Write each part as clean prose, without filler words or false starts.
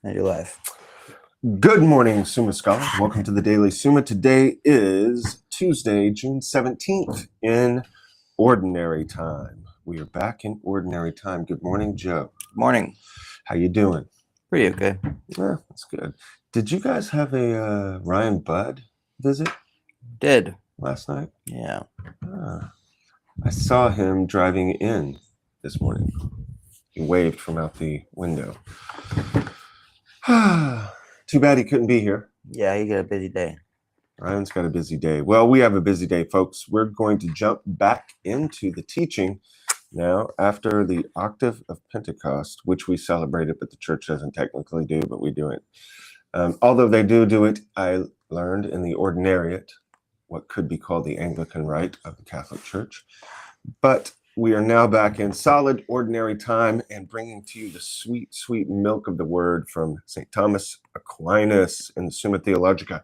And your life. Good morning, Summa scholars. Welcome to the Daily Summa. Today is Tuesday, June 17th in Ordinary Time. We are back in Ordinary Time. Good morning, Joe. Morning. How you doing? Pretty okay. Yeah, that's good. Did you guys have a Ryan Budd visit Did. last night? Yeah. I saw him driving in this morning. He waved from out the window. Too bad he couldn't be here. Yeah, you got a busy day. Ryan's got a busy day. Well, we have a busy day, folks. We're going to jump back into the teaching now after the octave of Pentecost, which we celebrated, but the church doesn't technically do, but we do it. Although they do it, I learned in the ordinariate, what could be called the Anglican rite of the Catholic Church. But we are now back in solid ordinary time and bringing to you the sweet, sweet milk of the word from St. Thomas Aquinas in the Summa Theologica.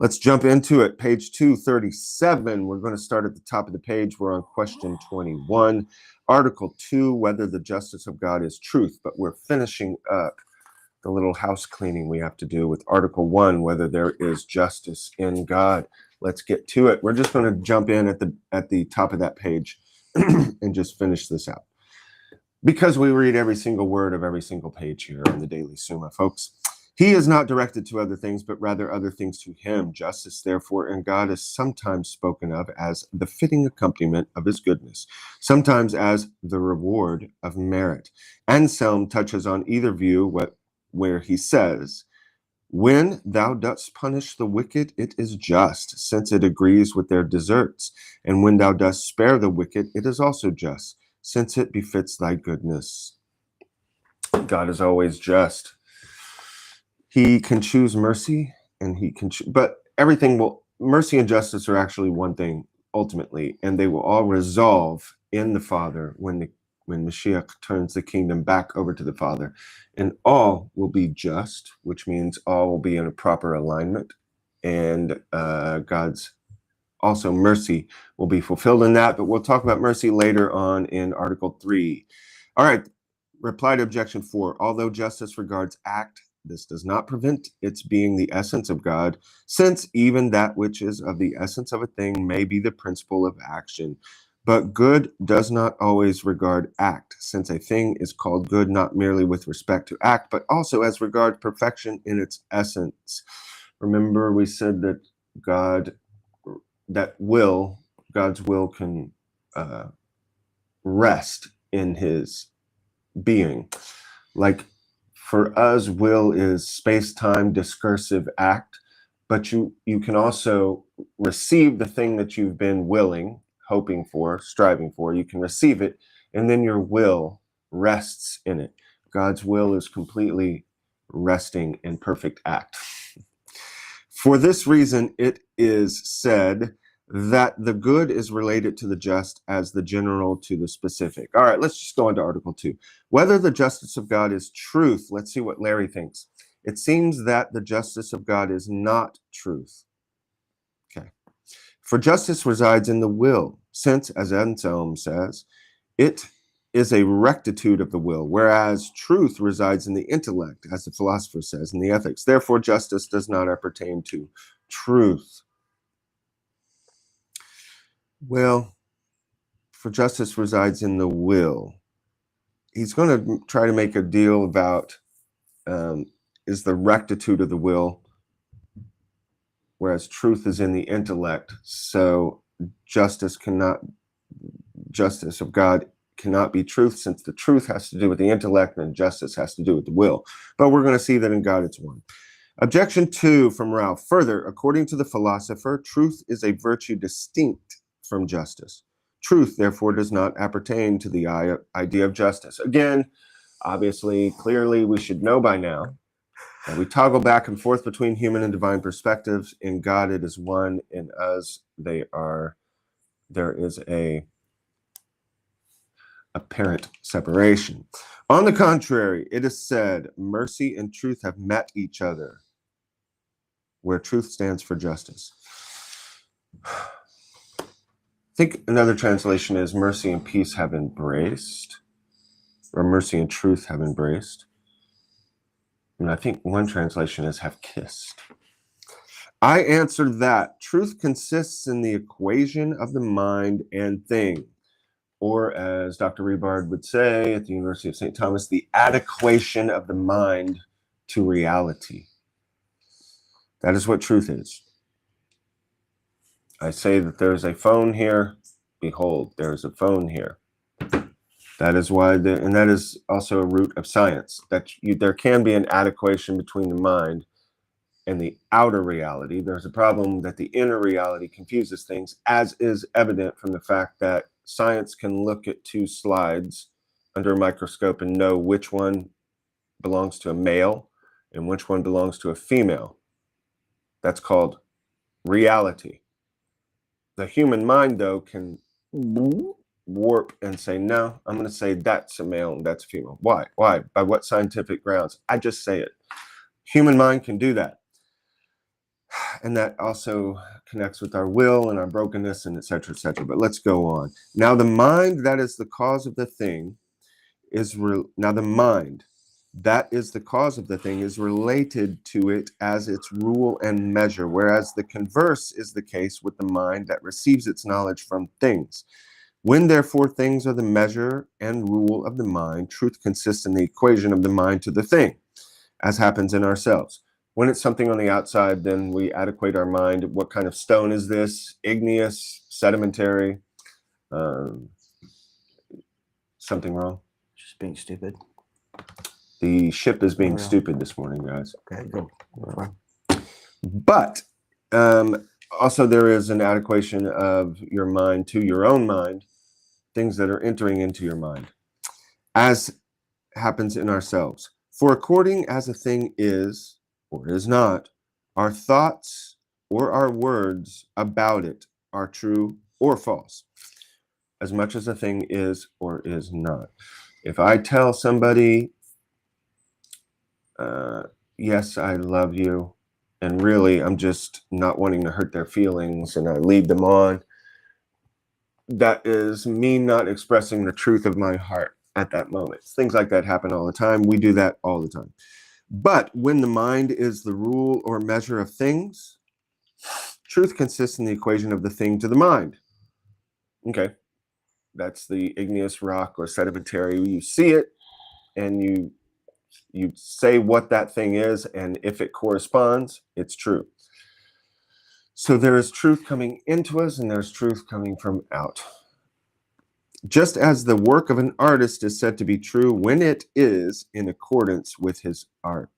Let's jump into it. Page 237. We're going to start at the top of the page. We're on question 21. Article 2, whether the justice of God is truth. But we're finishing up the little house cleaning we have to do with Article 1, whether there is justice in God. Let's get to it. We're just going to jump in at the top of that page and just finish this out. Because we read every single word of every single page here on the Daily Summa, folks. He is not directed to other things, but rather other things to him. Justice, therefore, in God is sometimes spoken of as the fitting accompaniment of his goodness, sometimes as the reward of merit. Anselm touches on either view where he says, when thou dost punish the wicked, it is just, since it agrees with their deserts. And when thou dost spare the wicked, it is also just, since it befits thy goodness. God is always just. He can choose mercy, and he can but mercy and justice are actually one thing ultimately, and they will all resolve in the Father when Mashiach turns the kingdom back over to the Father. And all will be just, which means all will be in a proper alignment, and God's also mercy will be fulfilled in that, but we'll talk about mercy later on in Article 3. All right, reply to objection 4. Although justice regards act, this does not prevent its being the essence of God, since even that which is of the essence of a thing may be the principle of action. But good does not always regard act, since a thing is called good not merely with respect to act, but also as regards perfection in its essence. Remember, we said that God's will can rest in his being. Like, for us, will is space-time discursive act, but you can also receive the thing that you've been willing, hoping for, striving for. You can receive it, and then your will rests in it. God's will is completely resting in perfect act. For this reason, it is said that the good is related to the just as the general to the specific. All right, let's just go into Article 2. Whether the justice of God is truth. Let's see what Larry thinks. It seems that the justice of God is not truth. Okay. For justice resides in the will, since, as Anselm says, it is a rectitude of the will, whereas truth resides in the intellect, as the philosopher says in the Ethics. Therefore, justice does not appertain to truth. Well, for justice resides in the will. He's going to try to make a deal about is the rectitude of the will, whereas truth is in the intellect. So justice of God cannot be truth, since the truth has to do with the intellect and justice has to do with the will. But we're going to see that in God it's one. Objection 2 from Ralph. Further, according to the philosopher, truth is a virtue distinct from justice. Truth, therefore, does not appertain to the idea of justice. Again, obviously, clearly, we should know by now that we toggle back and forth between human and divine perspectives. In God, it is one. In us, there is a apparent separation. On the contrary, it is said, mercy and truth have met each other, where truth stands for justice. I think another translation is mercy and peace have embraced, or mercy and truth have embraced. And I think one translation is have kissed. I answer that truth consists in the equation of the mind and thing, or as Dr. Rebard would say at the University of St. Thomas, the adequation of the mind to reality. That is what truth is. I say that there's a phone here. Behold, there's a phone here. That is why, and that is also a root of science, that there can be an adequation between the mind and the outer reality. There's a problem that the inner reality confuses things, as is evident from the fact that science can look at two slides under a microscope and know which one belongs to a male and which one belongs to a female. That's called reality. The human mind, though, can warp and say, no, I'm going to say that's a male and that's a female. Why? By what scientific grounds? I just say it. Human mind can do that. And that also connects with our will and our brokenness and et cetera, et cetera. But let's go on. Now, the mind that is the cause of the thing is related to it as its rule and measure, whereas the converse is the case with the mind that receives its knowledge from things. When, therefore, things are the measure and rule of the mind, truth consists in the equation of the mind to the thing, as happens in ourselves. When it's something on the outside, then we adequate our mind. What kind of stone is this? Igneous, sedimentary, something wrong? Just being stupid. The ship is being stupid this morning, guys. Okay, good. But also there is an adequation of your mind to your own mind, things that are entering into your mind, as happens in ourselves. For according as a thing is or is not, our thoughts or our words about it are true or false, as much as a thing is or is not. If I tell somebody, yes, I love you, and really I'm just not wanting to hurt their feelings, and I lead them on, that is me not expressing the truth of my heart at that moment. Things like that happen all the time. We do that all the time. But when the mind is the rule or measure of things, truth consists in the equation of the thing to the mind. Okay, that's the igneous rock or sedimentary. You see it and you say what that thing is, and if it corresponds, it's true. So there is truth coming into us and there's truth coming from out. Just as the work of an artist is said to be true when it is in accordance with his art.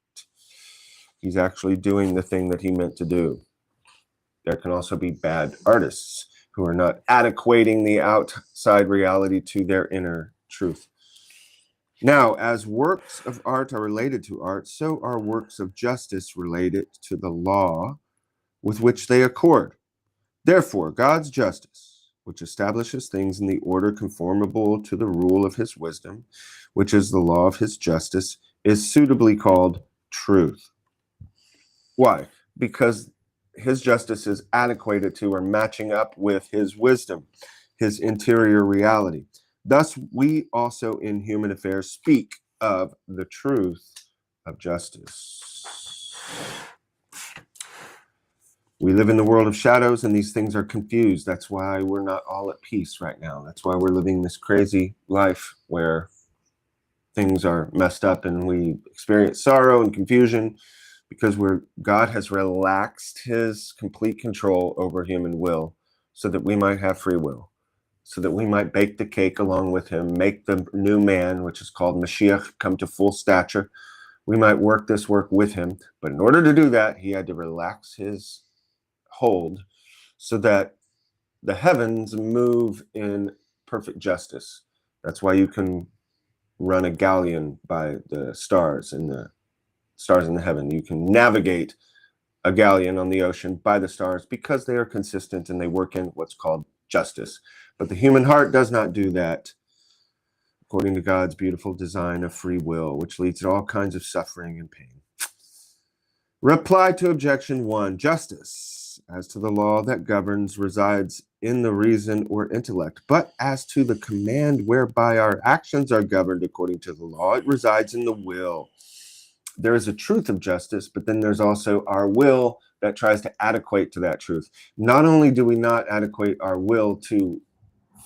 He's actually doing the thing that he meant to do. There can also be bad artists who are not adequating the outside reality to their inner truth. Now, as works of art are related to art, so are works of justice related to the law with which they accord. Therefore, God's justice, which establishes things in the order conformable to the rule of his wisdom, which is the law of his justice, is suitably called truth. Why? Because his justice is adequated to or matching up with his wisdom, his interior reality. Thus, we also in human affairs speak of the truth of justice. We live in the world of shadows, and these things are confused. That's why we're not all at peace right now. That's why we're living this crazy life where things are messed up and we experience sorrow and confusion, because God has relaxed his complete control over human will so that we might have free will, so that we might bake the cake along with him, make the new man, which is called Mashiach, come to full stature. We might work this work with him. But in order to do that, he had to relax his hold so that the heavens move in perfect justice. That's why you can run a galleon by the stars in the heaven. You can navigate a galleon on the ocean by the stars because they are consistent and they work in what's called justice. But the human heart does not do that according to God's beautiful design of free will, which leads to all kinds of suffering and pain. Reply to objection 1. Justice, as to the law that governs, resides in the reason or intellect. But as to the command whereby our actions are governed according to the law, it resides in the will. there is a truth of justice, but then there's also our will that tries to adequate to that truth. Not only do we not adequate our will to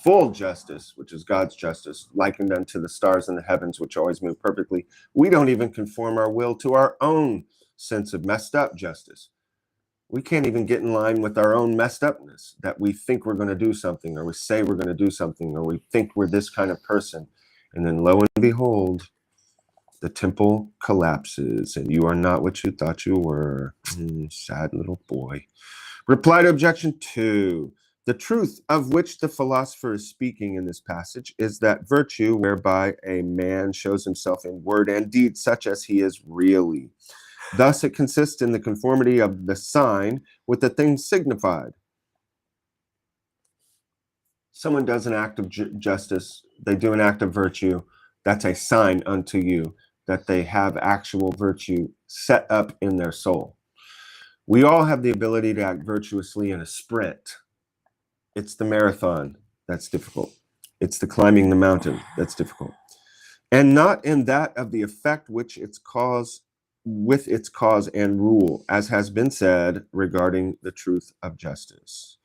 full justice, which is God's justice, likened unto the stars in the heavens, which always move perfectly, we don't even conform our will to our own sense of messed up justice. We can't even get in line with our own messed upness, that we think we're going to do something, or we say we're going to do something, or we think we're this kind of person. And then lo and behold, the temple collapses and you are not what you thought you were. Sad little boy. Reply to objection 2. The truth of which the philosopher is speaking in this passage is that virtue whereby a man shows himself in word and deed such as he is really. Thus it consists in the conformity of the sign with the thing signified. Someone does an act of justice, they do an act of virtue, that's a sign unto you that they have actual virtue set up in their soul. We all have the ability to act virtuously in a sprint. It's the marathon that's difficult. It's the climbing the mountain that's difficult. And not in that of the effect which its cause, with its cause and rule, as has been said regarding the truth of justice.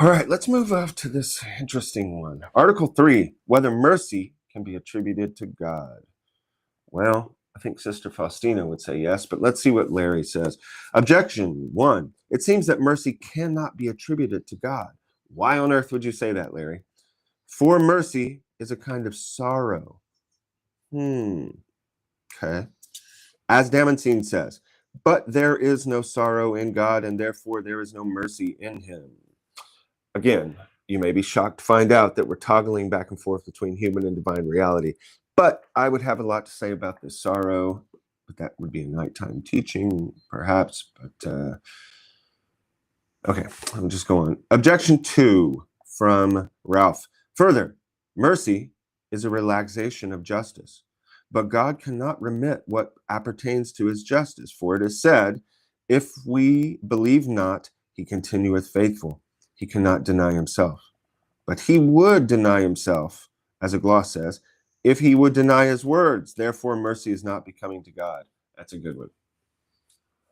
All right, let's move on to this interesting one. Article 3, whether mercy can be attributed to God. Well, I think Sister Faustina would say yes, but let's see what Larry says. Objection 1. It seems that mercy cannot be attributed to God. Why on earth would you say that, Larry? For mercy is a kind of sorrow. Okay. As Damascene says, but there is no sorrow in God, and therefore there is no mercy in him. Again, you may be shocked to find out that we're toggling back and forth between human and divine reality. But I would have a lot to say about this sorrow, but that would be a nighttime teaching, perhaps. But okay, I'll just go on. Objection 2 from Ralph. Further, mercy is a relaxation of justice, but God cannot remit what appertains to his justice. For it is said, if we believe not, he continueth faithful. He cannot deny himself. But he would deny himself, as a gloss says, if he would deny his words. Therefore, mercy is not becoming to God. That's a good one.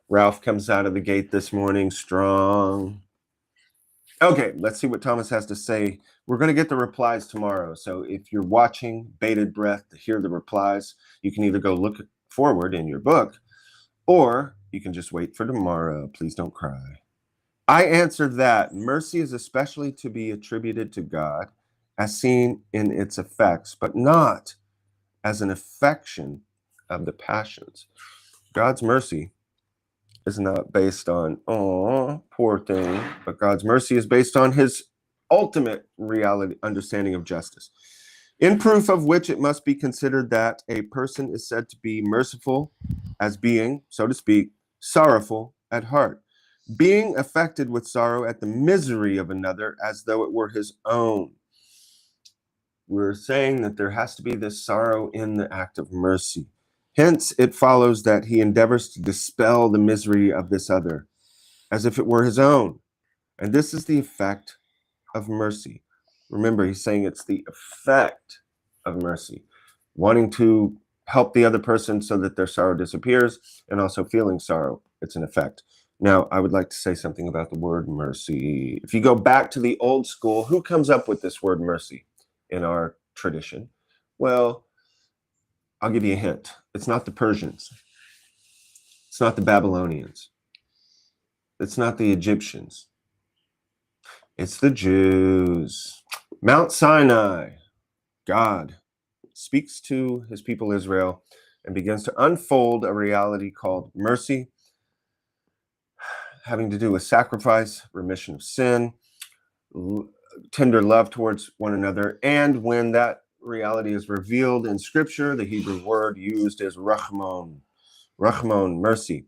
Ralph comes out of the gate this morning strong. Okay, let's see what Thomas has to say. We're going to get the replies tomorrow. So if you're watching bated breath to hear the replies, you can either go look forward in your book, or you can just wait for tomorrow. Please don't cry. I answered that mercy is especially to be attributed to God as seen in its effects, but not as an affection of the passions. God's mercy is not based on, oh, poor thing, but God's mercy is based on his ultimate reality, understanding of justice. In proof of which it must be considered that a person is said to be merciful as being, so to speak, sorrowful at heart, being affected with sorrow at the misery of another as though it were his own. We're saying that there has to be this sorrow in the act of mercy. Hence, it follows that he endeavors to dispel the misery of this other as if it were his own. And this is the effect of mercy. Remember, he's saying it's the effect of mercy, wanting to help the other person so that their sorrow disappears, and also feeling sorrow. It's an effect. Now, I would like to say something about the word mercy. If you go back to the old school, who comes up with this word mercy in our tradition? Well, I'll give you a hint. It's not the Persians. It's not the Babylonians. It's not the Egyptians. It's the Jews. Mount Sinai, God speaks to his people Israel and begins to unfold a reality called mercy, having to do with sacrifice, remission of sin, tender love towards one another. And when that reality is revealed in Scripture, the Hebrew word used is rachmon, mercy.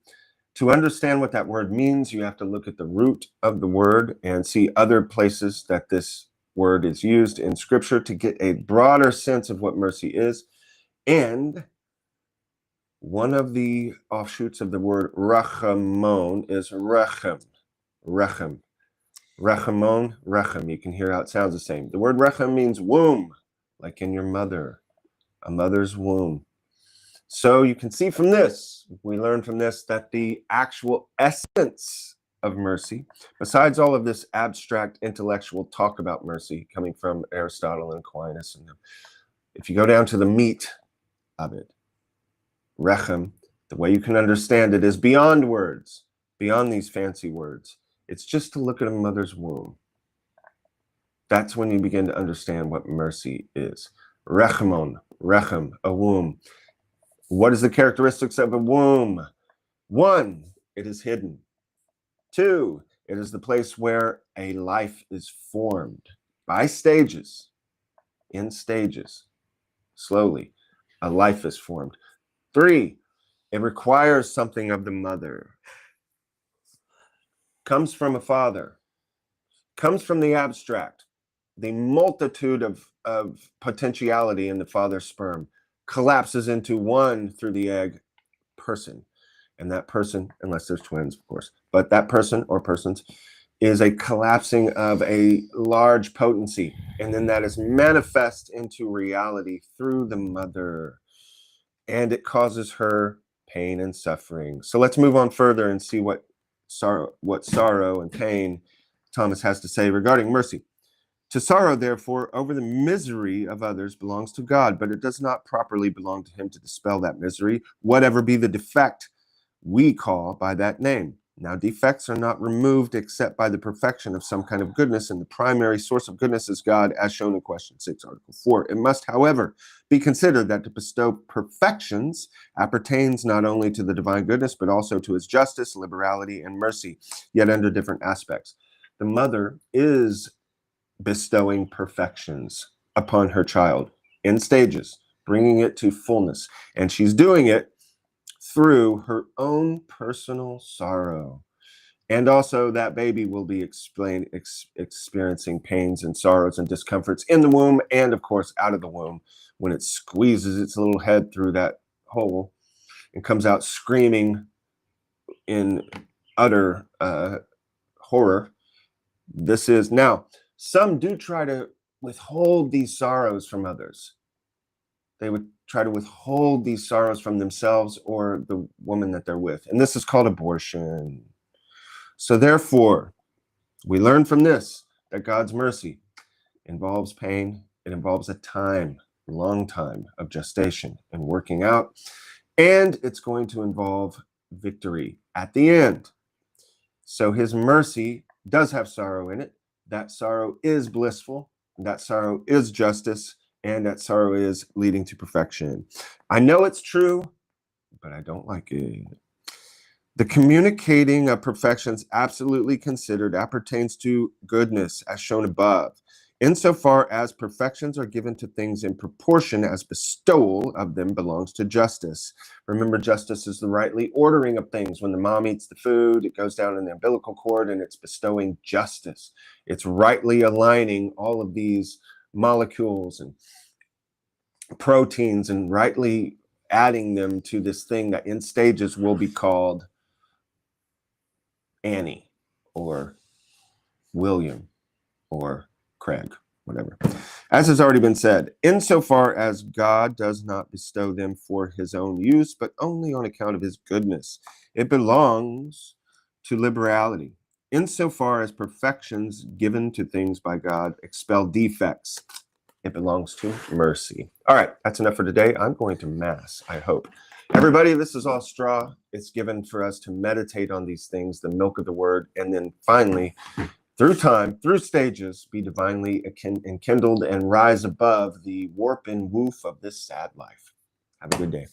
To understand what that word means, you have to look at the root of the word and see other places that this word is used in Scripture to get a broader sense of what mercy is. And one of the offshoots of the word rachamon is rechem. Rechamon, rechem. You can hear how it sounds the same. The word rechem means womb, like in your mother, a mother's womb. So you can see from this, we learn from this that the actual essence of mercy, besides all of this abstract intellectual talk about mercy coming from Aristotle and Aquinas, and if you go down to the meat of it, rechem, the way you can understand it is beyond words, beyond these fancy words. It's just to look at a mother's womb. That's when you begin to understand what mercy is. Rechemon, rechem, a womb. What is the characteristics of a womb? 1, it is hidden. 2, it is the place where a life is formed by stages, in stages, slowly, a life is formed. 3, it requires something of the mother, comes from a father, comes from the abstract, the multitude of potentiality in the father's sperm collapses into one through the egg person. And that person, unless there's twins, of course, but that person or persons is a collapsing of a large potency. And then that is manifest into reality through the mother. And it causes her pain and suffering. So let's move on further and see what sorrow and pain Thomas has to say regarding mercy. To sorrow, therefore, over the misery of others belongs to God, but it does not properly belong to him to dispel that misery, whatever be the defect we call by that name. Now, defects are not removed except by the perfection of some kind of goodness, and the primary source of goodness is God, as shown in question 6, article 4. It must, however, be considered that to bestow perfections appertains not only to the divine goodness, but also to his justice, liberality, and mercy, yet under different aspects. The mother is bestowing perfections upon her child in stages, bringing it to fullness. And she's doing it through her own personal sorrow. And also that baby will be experiencing pains and sorrows and discomforts in the womb and, of course, out of the womb when it squeezes its little head through that hole and comes out screaming in utter horror. This is now, some do try to withhold these sorrows from others. They would try to withhold these sorrows from themselves or the woman that they're with. And this is called abortion. So therefore, we learn from this that God's mercy involves pain. It involves a time, long time of gestation and working out. And it's going to involve victory at the end. So his mercy does have sorrow in it. That sorrow is blissful. That sorrow is justice. And that sorrow is leading to perfection. I know it's true, but I don't like it. The communicating of perfections absolutely considered appertains to goodness, as shown above, insofar as perfections are given to things in proportion as bestowal of them belongs to justice. Remember, justice is the rightly ordering of things. When the mom eats the food, it goes down in the umbilical cord and it's bestowing justice. It's rightly aligning all of these molecules and proteins and rightly adding them to this thing that in stages will be called Annie or William or Craig, whatever. As has already been said, insofar as God does not bestow them for his own use, but only on account of his goodness, it belongs to liberality. Insofar as perfections given to things by God expel defects, it belongs to mercy. All right, that's enough for today. I'm going to mass, I hope. Everybody, this is all straw. It's given for us to meditate on these things, the milk of the word, and then finally, through time, through stages, be divinely enkindled and rise above the warp and woof of this sad life. Have a good day.